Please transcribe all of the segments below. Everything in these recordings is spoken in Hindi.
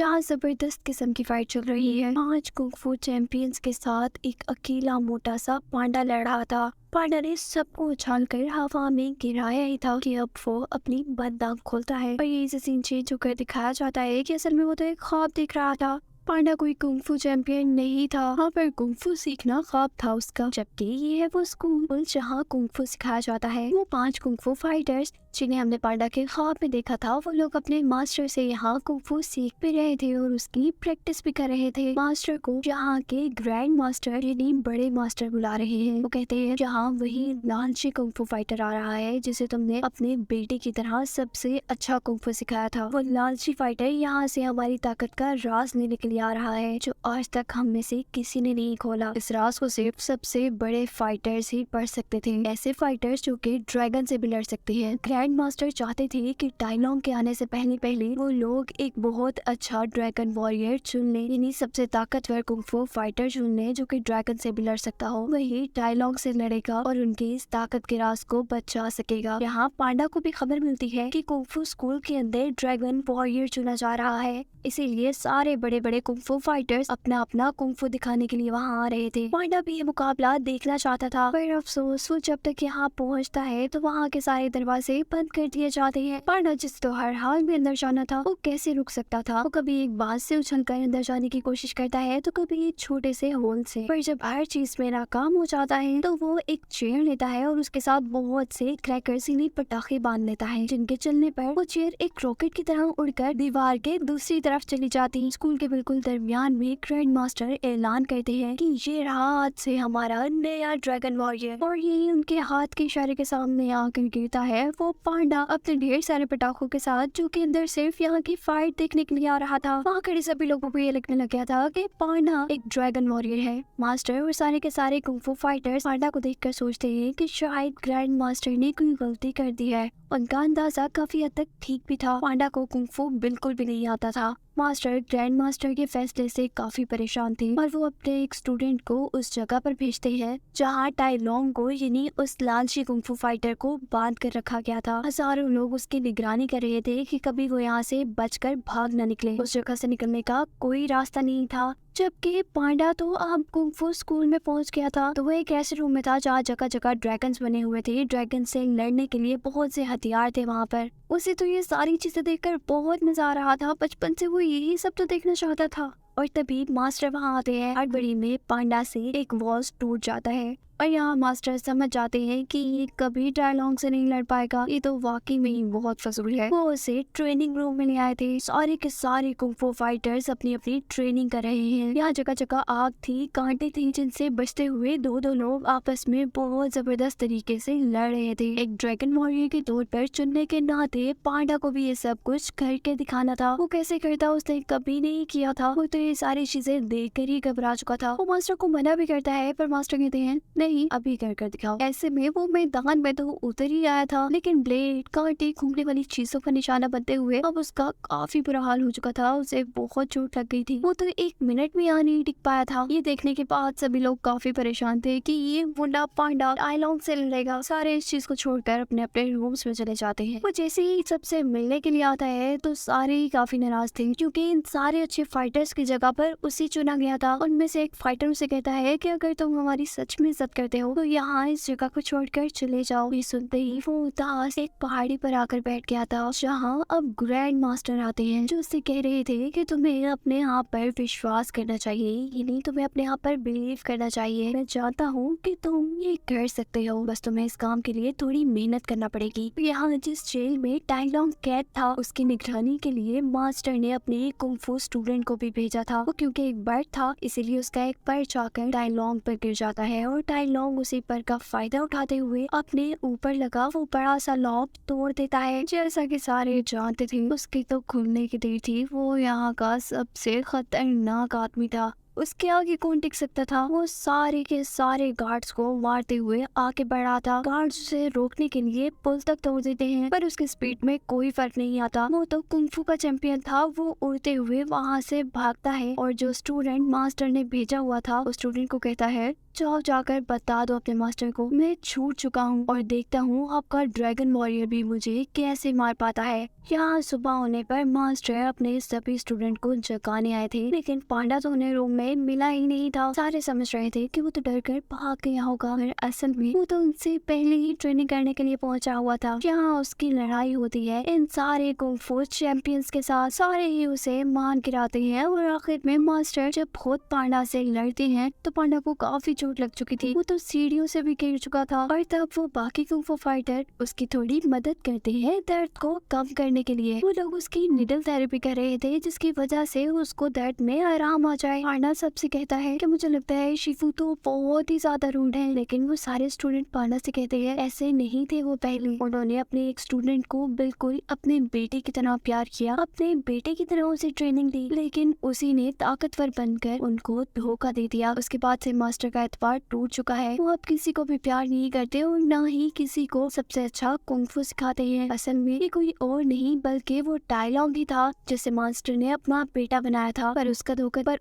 जहाँ जबरदस्त किस्म की फाइट चल रही है। 5 कुंग-फू चैंपियंस के साथ एक अकेला मोटा सा पांडा लड़ रहा था। पांडा ने सबको उछालकर हवा में गिराया ही था कि अब वो अपनी बंद आंख खोलता है और यही से सीन चेंज होकर दिखाया जाता है कि असल में वो तो एक ख्वाब देख रहा था। पांडा कोई कुंग-फू चैंपियन नहीं था, हाँ पर कुंग-फू सीखना ख्वाब था उसका। जबकि ये है वो स्कूल जहाँ कुंग-फू सिखाया जाता है। वो 5 कुंग-फू फाइटर्स जिन्हें हमने पांडा के ख्वाब में देखा था, वो लोग अपने मास्टर से यहाँ कुंग-फू सीख भी रहे थे और उसकी प्रैक्टिस भी कर रहे थे। मास्टर को यहाँ के ग्रैंड मास्टर यानी बड़े मास्टर बुला रहे हैं। वो कहते हैं जहाँ वही लालची कुंग-फू फाइटर आ रहा है जिसे तुमने अपने बेटे की तरह सबसे अच्छा कुंग-फू सिखाया था। वो लालची फाइटर यहाँ से हमारी ताकत का राज लेने के लिए आ रहा है जो आज तक हम में से किसी ने नहीं खोला। इस राज को सिर्फ सबसे बड़े फाइटर्स ही पढ़ सकते थे, ऐसे फाइटर्स जो कि ड्रैगन से भी लड़ सकते हैं। ग्रैंड मास्टर चाहते थे कि टाइलोंग के आने से पहले वो लोग एक बहुत अच्छा ड्रैगन वॉरियर चुन ले, यानी सबसे ताकतवर कुंग-फू फाइटर चुन ले जो कि ड्रैगन से भी लड़ सकता हो। वही टाइलोंग से लड़ेगा और उनकी इस ताकत के राज को बचा सकेगा। यहाँ पांडा को भी खबर मिलती है कि कुंग-फू स्कूल के अंदर ड्रैगन वॉरियर चुना जा रहा है, इसीलिए सारे बड़े बड़े कुंग-फू फाइटर्स अपना अपना कुंग-फू दिखाने के लिए वहाँ आ रहे थे। पांडा भी ये मुकाबला देखना चाहता था, पर अफसोस वो जब तक यहाँ पहुँचता है तो वहाँ के सारे दरवाजे बंद कर दिए जाते हैं। पांडा जिस तो हर हाल में अंदर जाना था वो कैसे रुक सकता था। वो कभी एक बात से उछलकर अंदर जाने की कोशिश करता है तो कभी एक छोटे से होल से, पर जब हर चीज में नाकाम हो जाता है तो वो एक चेयर लेता है और उसके साथ बहुत से क्रैकर्स यानी पटाखे बांध लेता है, जिनके चलने पर वो चेयर एक रॉकेट की तरह उड़कर दीवार के दूसरी तरफ चली जाती। स्कूल के बिल्कुल दरमियान में ग्रैंड मास्टर ऐलान करते हैं कि ये रहा आज से हमारा नया ड्रैगन वॉरियर, और यही उनके हाथ के इशारे के सामने आकर गिरता है वो पांडा अपने ढेर सारे पटाखों के साथ, जो कि अंदर सिर्फ यहाँ की फाइट देखने के लिए आ रहा था। वहाँ खड़े सभी लोगों को ये लगने लग गया था कि पांडा एक ड्रैगन वॉरियर है। मास्टर और सारे के सारे कुंग-फू फाइटर्स पांडा को देखकर सोचते हैं कि शायद ग्रैंड मास्टर ने कोई गलती कर दी है। उनका अंदाजा काफी हद तक ठीक भी था। पांडा को कुंग-फू बिल्कुल भी नहीं आता था। मास्टर ग्रैंड मास्टर के फैसले से काफी परेशान थे और वो अपने एक स्टूडेंट को उस जगह पर भेजते हैं जहाँ टाइलोंग को यानी उस लालची कुंग-फू फाइटर को बांध कर रखा गया था। हजारों लोग उसकी निगरानी कर रहे थे कि कभी वो यहाँ से बचकर भाग न निकले। उस जगह से निकलने का कोई रास्ता नहीं था। जबकि पांडा तो अब कुंग-फू स्कूल में पहुंच गया था, तो वो एक ऐसे रूम में था जहाँ जगह जगह ड्रैगन्स बने हुए थे। ड्रैगन से लड़ने के लिए बहुत से हथियार थे वहाँ पर। उसे तो ये सारी चीजें देखकर बहुत मजा आ रहा था। बचपन से वो यही सब तो देखना चाहता था। और तभी मास्टर वहाँ आते हैं। हड़बड़ी में पांडा से एक वॉल्स टूट जाता है और यहाँ मास्टर समझ जाते हैं कि ये कभी टाइलोंग से नहीं लड़ पाएगा, ये तो वाकई में ही बहुत फजूल है। वो उसे ट्रेनिंग रूम में ले आए थे। सारे के सारे कुंग-फू फाइटर्स अपनी अपनी ट्रेनिंग कर रहे हैं। यहाँ जगह जगह आग थी, कांटे थे, जिनसे बचते हुए दो लोग आपस में बहुत जबरदस्त तरीके से लड़ रहे थे। एक ड्रैगन वॉरियर के तौर पर चुनने के नाते पांडा को भी ये सब कुछ करके दिखाना था। वो कैसे करता उसने कभी नहीं किया था। वो तो ये सारी चीजें देख कर ही घबरा चुका था। वो मास्टर को मना भी करता है, पर मास्टर कहते हैं नहीं अभी कर दिखाओ। ऐसे में वो मैदान में तो उतर ही आया था, लेकिन ब्लेड, कांटे, घूमने वाली चीजों का निशाना बनते हुए अब उसका काफी बुरा हाल हो चुका था। उसे बहुत चोट लग गई थी। वो तो 1 मिनट में यहाँ नहीं टिक पाया था। ये देखने के बाद सभी लोग काफी परेशान थे कि ये मुंडा पांडा टाइलोंग से लड़ेगा। सारे इस चीज को छोड़कर अपने अपने रूम्स में चले जाते हैं। वो जैसे ही सबसे मिलने के लिए आता है तो सारे ही काफी नाराज थे, क्योंकि इन सारे अच्छे फाइटर्स की जगह पर उसी चुना गया था। उनमें से एक फाइटर उसे कहता है कि अगर तुम हमारी सच में इज्जत करते हो तो यहाँ इस जगह को छोड़कर चले जाओ। ये सुनते ही वो उदास एक पहाड़ी पर आकर बैठ गया था, जहाँ अब ग्रैंड मास्टर आते हैं, जो उससे कह रहे थे कि तुम्हें अपने आप पर विश्वास करना चाहिए, यानी तुम्हें अपने आप पर बिलीव करना चाहिए। मैं जानता हूँ कि तुम ये कर सकते हो, बस तुम्हें इस काम के लिए थोड़ी मेहनत करना पड़ेगी। यहाँ जिस जेल में टाइलोंग कैद था, उसकी निगरानी के लिए मास्टर ने अपने कुंग-फू स्टूडेंट को भी भेजा था। वो क्योंकि एक बर्ड था, इसीलिए उसका एक पर जाकर टाइलोंग पर गिर जाता है और टाइलोंग उसी पर का फायदा उठाते हुए अपने ऊपर लगा वो बड़ा सा लॉक तोड़ देता है। जैसा कि सारे जानते थे, उसकी तो खुलने की देर थी। वो यहाँ का सबसे खतरनाक आदमी था, उसके आगे कौन टिक सकता था। वो सारे के सारे गार्ड्स को मारते हुए आगे बढ़ा था। गार्ड्स उसे रोकने के लिए पुल तक तोड़ देते हैं, पर उसकी स्पीड में कोई फर्क नहीं आता। वो तो कुंग-फू का चैंपियन था। वो उड़ते हुए वहाँ से भागता है और जो स्टूडेंट मास्टर ने भेजा हुआ था, उस स्टूडेंट को कहता है जाओ जाकर बता दो अपने मास्टर को मैं छूट चुका हूँ और देखता हूँ आपका ड्रैगन वॉरियर भी मुझे कैसे मार पाता है। यहाँ सुबह होने पर मास्टर अपने सभी स्टूडेंट को जगाने आए थे, लेकिन पांडा तो उन्हें रूम में मिला ही नहीं था। सारे समझ रहे थे कि वो तो डर कर भाग गया होगा, पर असल में वो तो उनसे पहले ही ट्रेनिंग करने के लिए पहुंचा हुआ था। यहाँ उसकी लड़ाई होती है इन सारे कुंग-फू चैंपियंस के साथ। सारे ही उसे मान गिराते हैं और आखिर में मास्टर जब खुद पांडा से लड़ते हैं तो पांडा को काफी चोट लग चुकी थी। वो तो सीढ़ियों से भी गिर चुका था और तब वो बाकी कुंग-फू फाइटर उसकी थोड़ी मदद करते हैं दर्द को कम करने के लिए। वो लोग उसकी निडल थेरेपी कर रहे थे जिसकी वजह से उसको दर्द में आराम आ जाए। पांडा सबसे कहता है कि मुझे लगता है शिफू तो बहुत ही ज्यादा रूड है, लेकिन वो सारे स्टूडेंट पांडा से कहते हैं ऐसे नहीं थे वो पहले। उन्होंने अपने एक स्टूडेंट को बिल्कुल अपने बेटे की तरह प्यार किया, अपने बेटे की तरह उसे ट्रेनिंग दी, लेकिन उसी ने ताकतवर बनकर उनको धोखा दे दिया। उसके बाद से मास्टर का एतबार टूट चुका है। वो अब किसी को भी प्यार नहीं करते और न ही किसी को सबसे अच्छा कुंग-फू सिखाते हैं। असल में ये कोई और नहीं बल्कि वो टाइलॉन्ग ही था जिसे मास्टर ने अपना बेटा बनाया था, पर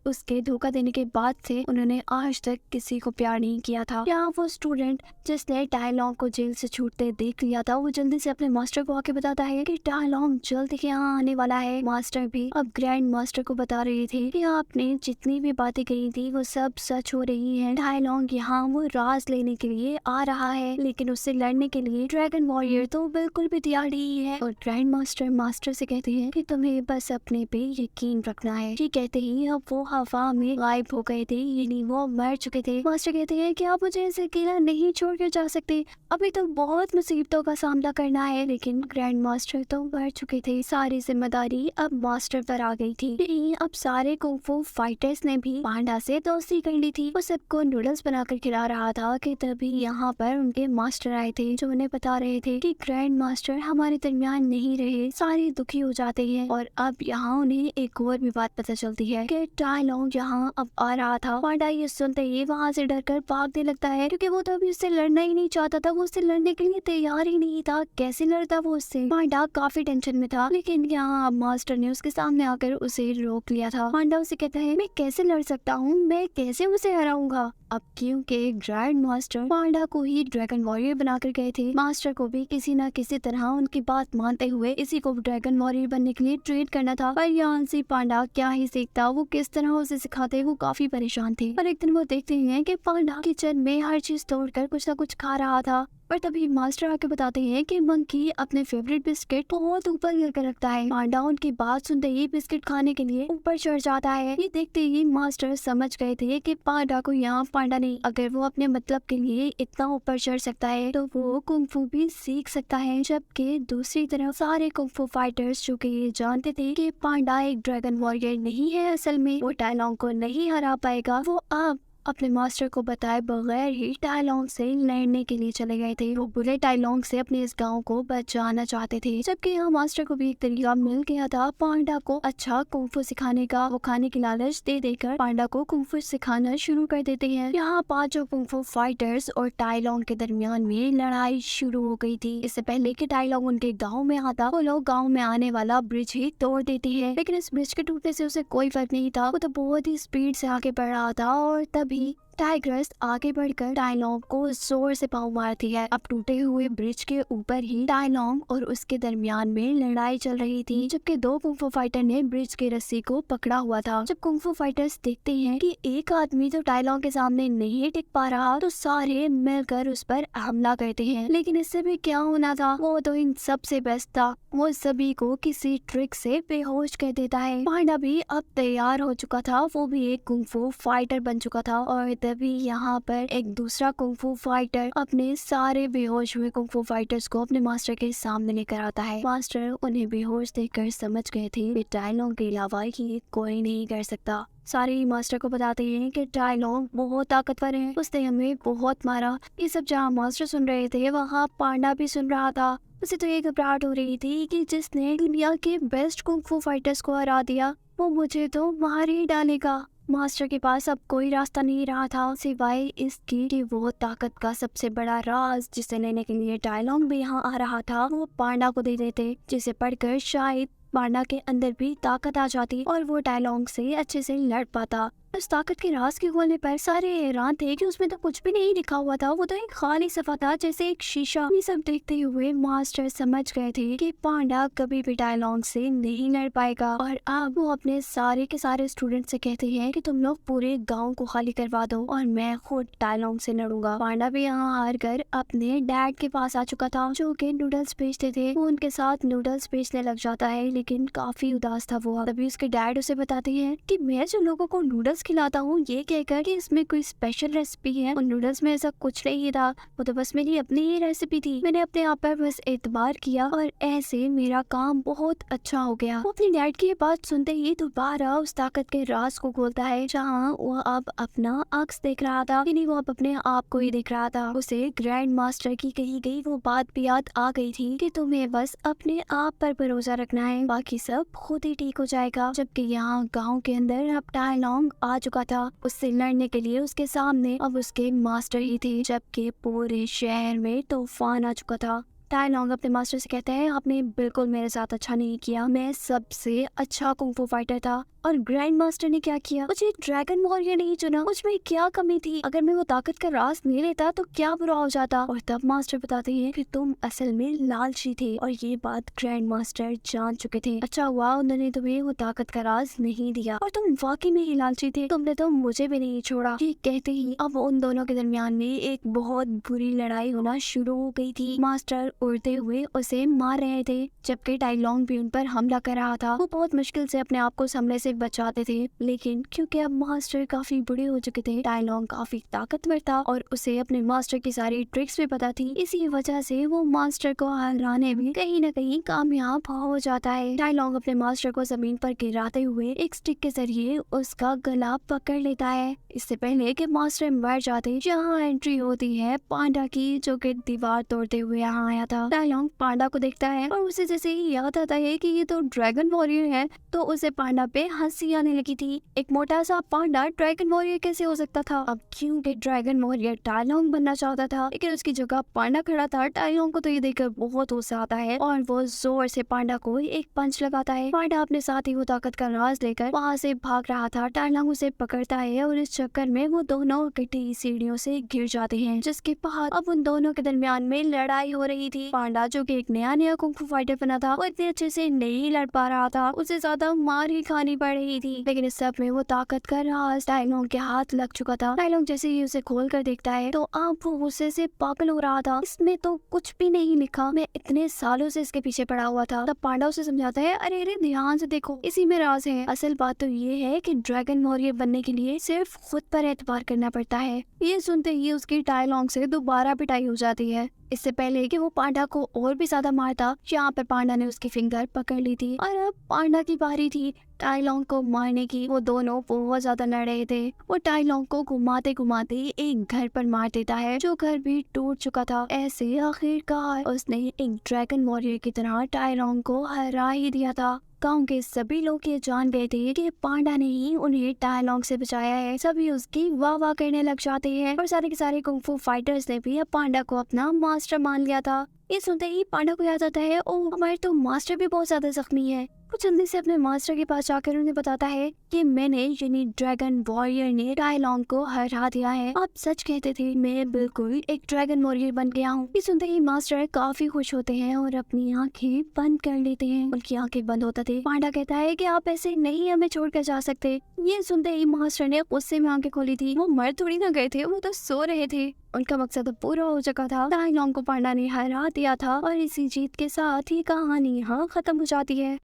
उसके धोखा देने के बाद से उन्होंने आज तक किसी को प्यार नहीं किया था। यहाँ वो स्टूडेंट जिसने टाइलॉन्ग को जेल से छूटते देख लिया था वो जल्दी से अपने मास्टर को आके बताता है कि टाइलॉन्ग जल्द यहाँ आने वाला है। मास्टर भी अब ग्रैंड मास्टर को बता रहे थे कि आपने जितनी भी बातें कही थी वो सब सच हो रही है। टाइलॉन्ग यहाँ वो राज लेने के लिए आ रहा है, लेकिन उससे लड़ने के लिए ड्रैगन वॉरियर तो बिल्कुल भी तैयार नहीं है। और ग्रैंड मास्टर से कहते हैं कि तुम्हें बस अपने पे यकीन रखना है। ये कहते ही अब वो हवा में गायब हो गए थे, यानी वो मर चुके थे। मास्टर कहते हैं कि आप मुझे ऐसे अकेला नहीं छोड़ कर जा सकते, अभी तो बहुत मुसीबतों का सामना करना है। लेकिन ग्रैंड मास्टर तो मर चुके थे, सारी जिम्मेदारी अब मास्टर पर आ गई थी। यही अब सारे कुंग-फू फाइटर्स ने भी पांडा से दोस्ती कर ली थी। वो सबको नूडल्स बनाकर खिला रहा था कि तभी यहाँ पर उनके मास्टर आए थे जो उन्हें बता रहे थे कि ग्रैंड मास्टर हमारे दरमियान नहीं रहे। सारे दुखी हो जाते हैं और अब यहाँ उन्हें एक और भी बात पता चलती है कि टाइलॉन्ग यहाँ अब आ रहा था। पांडा ये सुनते ही वहाँ से डरकर भागने लगता है क्योंकि वो तो अभी उससे लड़ना ही नहीं चाहता था, वो उससे लड़ने के लिए तैयार ही नहीं था। कैसे लड़ता वो उससे? पांडा काफी टेंशन में था, लेकिन यहाँ अब मास्टर ने उसके सामने आकर उसे रोक लिया था। पांडा उसे कहता है मैं कैसे लड़ सकता हूँ, मैं कैसे उसे हराऊंगा। अब क्योंकि ग्रैंड मास्टर पांडा को ही ड्रैगन वॉरियर बनाकर गए थे, मास्टर को भी किसी न किसी तरह उनकी बात मानते हुए इसी को ड्रैगन वॉरियर बनने के लिए ट्रेन करना था। पर यहाँ से पांडा क्या ही सीखता, वो किस तरह उसे सिखाते, वो काफी परेशान थे। पर एक दिन वो देखते हैं कि पांडा किचन में हर चीज तोड़कर कुछ न कुछ खा रहा था। पर तभी मास्टर आके बताते हैं कि मंकी अपने फेवरेट बिस्किट बहुत ऊपर करके रखता है। पांडा उनकी बात सुनते ही बिस्किट खाने के लिए ऊपर चढ़ जाता है। ये देखते ही मास्टर समझ गए थे कि पांडा को यहाँ पांडा नहीं, अगर वो अपने मतलब के लिए इतना ऊपर चढ़ सकता है तो वो कुंग-फू भी सीख सकता है। जबकि दूसरी तरफ सारे कुंग-फू फाइटर्स जो कि ये जानते थे कि पांडा एक ड्रैगन वॉरियर नहीं है, असल में वो टाइलॉन्ग को नहीं हरा पाएगा, वो अब अपने मास्टर को बताए बगैर ही टाइलॉन्ग से लड़ने के लिए चले गए थे। वो बुरे टाइलॉन्ग से अपने इस गांव को बचाना चाहते थे। जबकि यहाँ मास्टर को भी एक तरीका मिल गया था पांडा को अच्छा कुंग-फू सिखाने का। वो खाने की लालच दे देकर पांडा को कुंग-फू सिखाना शुरू कर देते हैं। यहाँ पांचों कुंग-फू फाइटर्स और टाइलॉन्ग के दरमियान में लड़ाई शुरू हो गई थी। इससे पहले कि टाइलॉन्ग उनके गाँव में आता, वो लोग गाँव में आने वाला ब्रिज ही तोड़ देती है, लेकिन इस ब्रिज के टूटने से उसे कोई फर्क नहीं था। वो तो बहुत ही स्पीड से आगे बढ़ रहा था और तभी टाइग्रस आगे बढ़कर टाइलॉन्ग को जोर से पाँव मारती है। अब टूटे हुए ब्रिज के ऊपर ही टाइलॉन्ग और उसके दरमियान में लड़ाई चल रही थी, जबकि दो कुंग-फू फाइटर ने ब्रिज के रस्सी को पकड़ा हुआ था। जब कुंग-फू फाइटर्स देखते हैं कि एक आदमी तो टाइलॉन्ग के सामने नहीं टिक पा रहा तो सारे मिलकर उस पर हमला करते हैं। लेकिन इससे भी क्या होना था, वो तो इन सबसे बेस्ट था, वो सभी को किसी ट्रिक से बेहोश कर देता है। पांडा भी अब तैयार हो चुका था, वो भी एक कुंग-फू फाइटर बन चुका था और तभी यहाँ पर एक दूसरा कुंग-फू फाइटर अपने सारे बेहोश हुए कुंग-फू फाइटर्स को अपने मास्टर के सामने लेकर आता है। मास्टर उन्हें बेहोश देखकर समझ गए थे कि टाइलॉन्ग के अलावा ये कोई नहीं कर सकता। सारे ही मास्टर को बताते हैं कि टाइलॉन्ग बहुत ताकतवर है, उसने हमें बहुत मारा। ये सब जहाँ मास्टर सुन रहे थे वहाँ पांडा भी सुन रहा था। उसे तो ये घबराहट हो रही थी कि जिसने दुनिया के बेस्ट कुंग-फू फाइटर्स को हरा दिया वो मुझे तो मार ही डालेगा। मास्टर के पास अब कोई रास्ता नहीं रहा था सिवाय इसकी कि वो ताकत का सबसे बड़ा राज जिसे लेने के लिए टाइलॉन्ग भी यहाँ आ रहा था वो पांडा को दे देते, जिसे पढ़कर शायद पांडा के अंदर भी ताकत आ जाती और वो टाइलॉन्ग से अच्छे से लड़ पाता। उस ताकत के राज के खोलने पर सारे हैरान थे कि उसमें तो कुछ भी नहीं लिखा हुआ था, वो तो एक खाली सफा था जैसे एक शीशा। ये सब देखते हुए मास्टर समझ गए थे कि पांडा कभी भी डायलॉग से नहीं लड़ पाएगा, और अब वो अपने सारे के सारे स्टूडेंट से कहते हैं कि तुम लोग पूरे गांव को खाली करवा दो और मैं खुद डायलॉग से लड़ूंगा। पांडा भी यहाँ हार कर अपने डैड के पास आ चुका था जो कि नूडल्स बेचते थे। वो उनके साथ नूडल्स बेचने लग जाता है, लेकिन काफी उदास था वो। तभी उसके डैड उसे बताते हैं कि मैं जो लोगों को नूडल्स खिलाता हूँ ये कहकर कि इसमें कोई स्पेशल रेसिपी है, और नूडल्स में ऐसा कुछ नहीं था, वो तो बस मेरी अपनी ही रेसिपी थी। मैंने अपने आप पर बस एतबार किया और ऐसे मेरा काम बहुत अच्छा हो गया। वो अपने डैड की ये बात सुनते ही दोबारा उस ताकत के राज को खोलता है जहाँ वो अब अपना अक्स देख रहा था, यानी वो अब अपने आप को ही देख रहा था। उसे ग्रैंड मास्टर की कही गई वो बात भी याद आ गई थी कि तुम्हें बस अपने आप पर भरोसा रखना है, बाकी सब खुद ही ठीक हो जाएगा। जबकि यहाँ गाँव के अंदर अब टाइलॉन्ग आ चुका था। उससे लड़ने के लिए उसके सामने अब उसके मास्टर ही थे, जबकि पूरे शहर में तूफान आ चुका था। टाइलॉन्ग अपने मास्टर से कहते हैं आपने बिल्कुल मेरे साथ अच्छा नहीं किया, मैं सबसे अच्छा कुंग-फू फाइटर था और ग्रैंड मास्टर ने क्या किया, मुझे ड्रैगन वॉरियर नहीं चुना, मुझ में क्या कमी थी, अगर मैं वो ताकत का राज नहीं लेता तो क्या बुरा हो जाता। और तब मास्टर बताते हैं कि तुम असल में लालची थे, और ये बात ग्रैंड मास्टर जान चुके थे। अच्छा हुआ उन्होंने तुम्हें वो ताकत का राज नहीं दिया, और तुम वाकई में ही लालची थे, तुमने तो मुझे भी नहीं छोड़ा। ये कहते ही अब उन दोनों के दरमियान में एक बहुत बुरी लड़ाई होना शुरू हो गई थी। मास्टर उड़ते हुए उसे मार रहे थे, जबकि टाइलॉन्ग भी उन पर हमला कर रहा था। वो बहुत मुश्किल से अपने आप को उस हमले से बचाते थे, लेकिन क्योंकि अब मास्टर काफी बड़े हो चुके थे, टाइलॉन्ग काफी ताकतवर था और उसे अपने मास्टर की सारी ट्रिक्स भी पता थी। इसी वजह से वो मास्टर को हराने में कहीं न कहीं कामयाब हो जाता है। टाइलॉन्ग अपने मास्टर को जमीन पर गिराते हुए एक स्टिक के जरिए उसका गला पकड़ लेता है। इससे पहले कि मास्टर मर जाते, जहाँ एंट्री होती है पांडा की, जो कि दीवार तोड़ते हुए यहाँ आया था। टाइलॉन्ग पांडा को देखता है और उसे जैसे ही याद आता है कि ये तो ड्रैगन वॉरियर है, तो उसे पांडा पे हंसी आने लगी थी। एक मोटा सा पांडा ड्रैगन वॉरियर कैसे हो सकता था? अब क्योंकि ड्रैगन वॉरियर टाइलॉन्ग बनना चाहता था, लेकिन उसकी जगह पांडा खड़ा था। टाइलॉन्ग को तो ये देखकर बहुत गुस्सा आता है और वो जोर से पांडा को एक पंच लगाता है। पांडा अपने साथ ही वो ताकत का राज लेकर वहाँ से भाग रहा था। टाइलॉन्ग उसे पकड़ता है और इस चक्कर में वो दोनों इकट्ठी सीढ़ियों से गिर जाते हैं, जिसके बाद अब उन दोनों के दरमियान में लड़ाई हो रही थी। पांडा जो कि एक नया कुंग-फू फाइटर बना था, वो इतने अच्छे से नहीं लड़ पा रहा था, उसे ज्यादा मार ही खानी पड़ रही थी। लेकिन इस सब में वो ताकत का राज टाइलॉन्ग के हाथ लग चुका था। टाइलॉन्ग जैसे ही उसे खोल कर देखता है तो अब वो गुस्से से पागल हो रहा था। इसमें तो कुछ भी नहीं लिखा, मैं इतने सालों से इसके पीछे पड़ा हुआ था। तब पांडा उसे समझाता है अरे अरे ध्यान से देखो, इसी में राज है। असल बात तो ये है कि ड्रैगन वॉरियर बनने के लिए सिर्फ खुद पर एतबार करना पड़ता है। ये सुनते ही उसकी टाइलॉन्ग से दोबारा पिटाई हो जाती है। इससे पहले कि वो पांडा को और भी ज्यादा मारता, यहाँ पर पांडा ने उसकी फिंगर पकड़ ली थी और अब पांडा की बारी थी टाइलॉन्ग को मारने की। वो दोनों बहुत ज्यादा लड़ रहे थे। वो टाइलॉन्ग को घुमाते घुमाते एक घर पर मार देता है, जो घर भी टूट चुका था। ऐसे आखिरकार उसने एक ड्रैगन वॉरियर की तरह टाइलॉन्ग को हरा ही दिया था। गांव के सभी लोग ये जान गए थे कि पांडा ने ही उन्हें टाइलॉन्ग से बचाया है। सभी उसकी वाह वाह करने लग जाते हैं और सारे के सारे कुंग-फू फाइटर्स ने भी अब पांडा को अपना मास्टर मान लिया था। ये सुनते ही पांडा को याद आता है, ओह हमारे तो मास्टर भी बहुत ज्यादा जख्मी है। वो जल्दी से अपने मास्टर के पास जाकर उन्हें बताता है कि मैंने यानी ड्रैगन वॉरियर ने टाइलॉन्ग को हरा दिया है। आप सच कहते थे, मैं बिल्कुल एक ड्रैगन वॉरियर बन गया हूँ। ये सुनते ही मास्टर काफी खुश होते हैं और अपनी आंखें बंद कर लेते हैं। उनकी आंखें बंद होते थे। पांडा कहता है कि आप ऐसे नहीं हमें छोड़कर जा सकते। ये सुनते ही मास्टर ने गुस्से में आंखें खोली थी। वो मर थोड़ी ना गए थे, वो तो सो रहे थे। उनका मकसद तो पूरा हो चुका था। टाइलॉन्ग को पांडा ने हरा दिया था और इसी जीत के साथ ही कहानी यहाँ खत्म हो जाती है।